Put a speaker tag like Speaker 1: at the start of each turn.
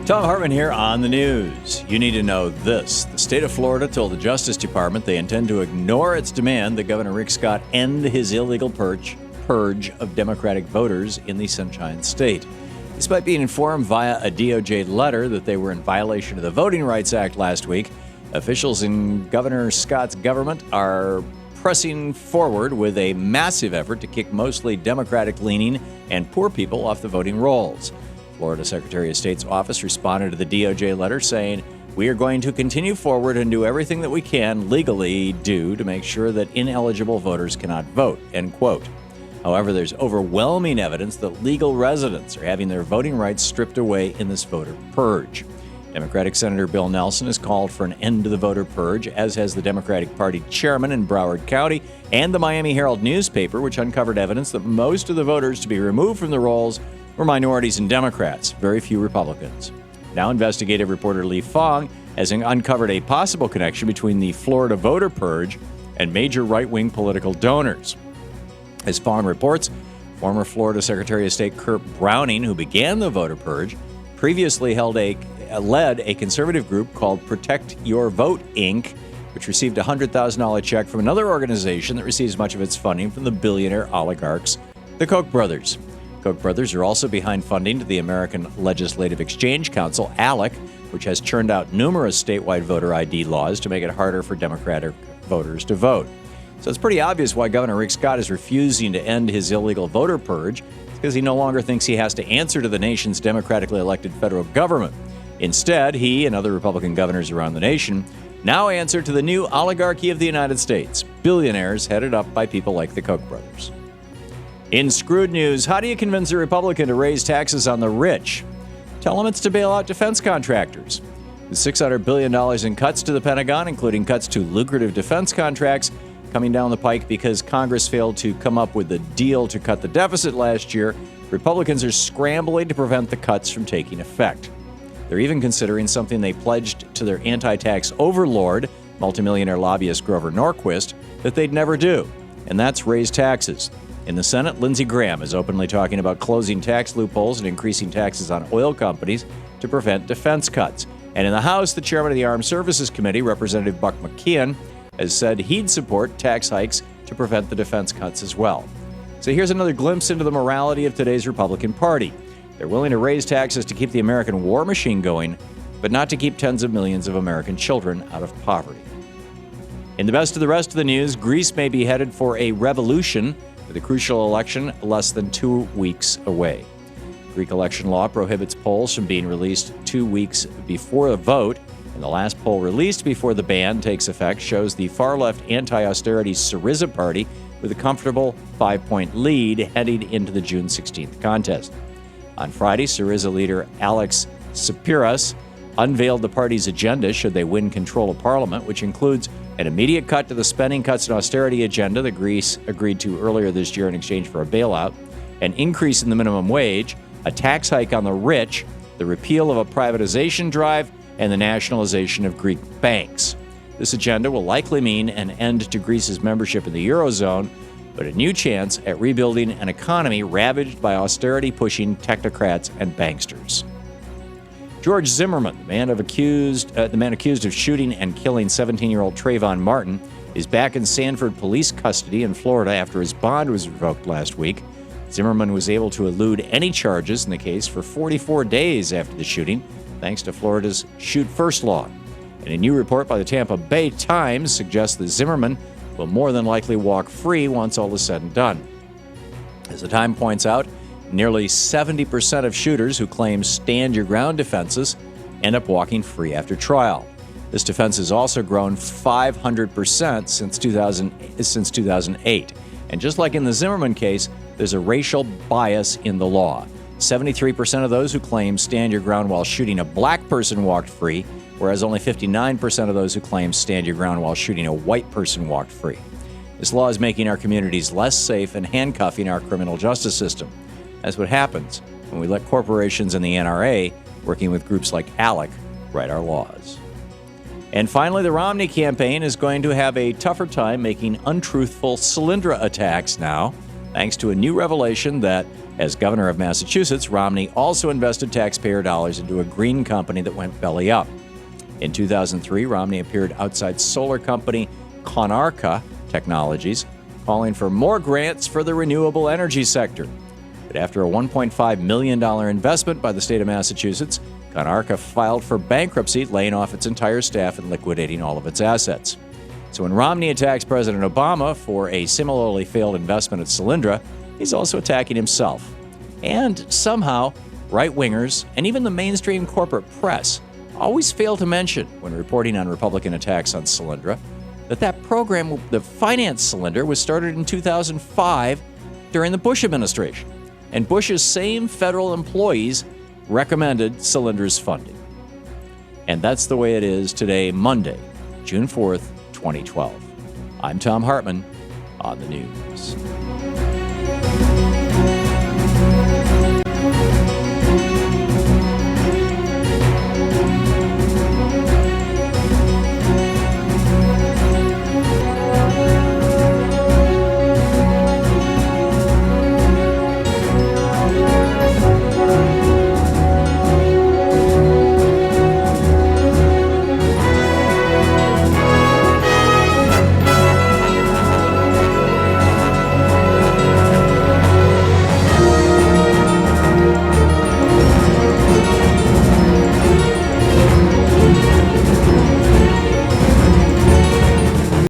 Speaker 1: Thom Hartmann here on the news. You need to know this. The state of Florida told the Justice Department they intend to ignore its demand that Governor Rick Scott end his illegal purge of Democratic voters in the Sunshine State. Despite being informed via a DOJ letter that they were in violation of the Voting Rights Act last week, officials in Governor Scott's government are pressing forward with a massive effort to kick mostly Democratic-leaning and poor people off the voting rolls. Florida Secretary of State's office responded to the DOJ letter saying, "We are going to continue forward and do everything that we can legally do to make sure that ineligible voters cannot vote," end quote. However, there's overwhelming evidence that legal residents are having their voting rights stripped away in this voter purge. Democratic Senator Bill Nelson has called for an end to the voter purge, as has the Democratic Party chairman in Broward County and the Miami Herald newspaper, which uncovered evidence that most of the voters to be removed from the rolls were minorities and Democrats, very few Republicans. Now, investigative reporter Lee Fong has uncovered a possible connection between the Florida voter purge and major right-wing political donors. As Fong reports, former Florida Secretary of State Kurt Browning, who began the voter purge, previously led a conservative group called Protect Your Vote, Inc., which received a $100,000 check from another organization that receives much of its funding from the billionaire oligarchs, the Koch brothers. Koch brothers are also behind funding to the American Legislative Exchange Council, ALEC, which has churned out numerous statewide voter ID laws to make it harder for Democratic voters to vote. So it's pretty obvious why Governor Rick Scott is refusing to end his illegal voter purge. It's because he no longer thinks he has to answer to the nation's democratically elected federal government. Instead, he and other Republican governors around the nation now answer to the new oligarchy of the United States, billionaires headed up by people like the Koch brothers. In Screwed news, how do you convince a Republican to raise taxes on the rich? Tell them it's to bail out defense contractors. With $600 billion in cuts to the Pentagon, including cuts to lucrative defense contracts, coming down the pike because Congress failed to come up with a deal to cut the deficit last year, Republicans are scrambling to prevent the cuts from taking effect. They're even considering something they pledged to their anti-tax overlord, multimillionaire lobbyist Grover Norquist, that they'd never do, and that's raise taxes. In the Senate, Lindsey Graham is openly talking about closing tax loopholes and increasing taxes on oil companies to prevent defense cuts. And in the House, the chairman of the Armed Services Committee, Representative Buck McKeon, has said he'd support tax hikes to prevent the defense cuts as well. So here's another glimpse into the morality of today's Republican Party. They're willing to raise taxes to keep the American war machine going, but not to keep tens of millions of American children out of poverty. In the best of the rest of the news, Greece may be headed for a revolution with a crucial election less than 2 weeks away. Greek election law prohibits polls from being released 2 weeks before the vote, and the last poll released before the ban takes effect shows the far-left anti-austerity Syriza party with a comfortable 5-point lead heading into the June 16th contest. On Friday, Syriza leader Alex Tsipras unveiled the party's agenda should they win control of parliament, which includes an immediate cut to the spending cuts and austerity agenda that Greece agreed to earlier this year in exchange for a bailout, an increase in the minimum wage, a tax hike on the rich, the repeal of a privatization drive, and the nationalization of Greek banks. This agenda will likely mean an end to Greece's membership in the Eurozone, but a new chance at rebuilding an economy ravaged by austerity-pushing technocrats and banksters. George Zimmerman, the man accused of shooting and killing 17-year-old Trayvon Martin, is back in Sanford police custody in Florida after his bond was revoked last week. Zimmerman was able to elude any charges in the case for 44 days after the shooting, thanks to Florida's Shoot First law. And a new report by the Tampa Bay Times suggests that Zimmerman will more than likely walk free once all is said and done. As the Times points out, nearly 70% of shooters who claim stand-your-ground defenses end up walking free after trial. This defense has also grown 500% since 2008. And just like in the Zimmerman case, there's a racial bias in the law. 73% of those who claim stand your ground while shooting a black person walked free, whereas only 59% of those who claim stand your ground while shooting a white person walked free. This law is making our communities less safe and handcuffing our criminal justice system. That's what happens when we let corporations and the NRA, working with groups like ALEC, write our laws. And finally, the Romney campaign is going to have a tougher time making untruthful Solyndra attacks now. thanks to a new revelation that, as governor of Massachusetts, Romney also invested taxpayer dollars into a green company that went belly up. In 2003, Romney appeared outside solar company Conarca Technologies, calling for more grants for the renewable energy sector. But after a $1.5 million investment by the state of Massachusetts, Conarca filed for bankruptcy, laying off its entire staff and liquidating all of its assets. So when Romney attacks President Obama for a similarly failed investment at Solyndra, he's also attacking himself. And somehow, right-wingers and even the mainstream corporate press always fail to mention, when reporting on Republican attacks on Solyndra, that program, the finance Solyndra, was started in 2005 during the Bush administration. And Bush's same federal employees recommended Solyndra's funding. And that's the way it is today, Monday, June 4th, 2012. I'm Thom Hartmann on the news.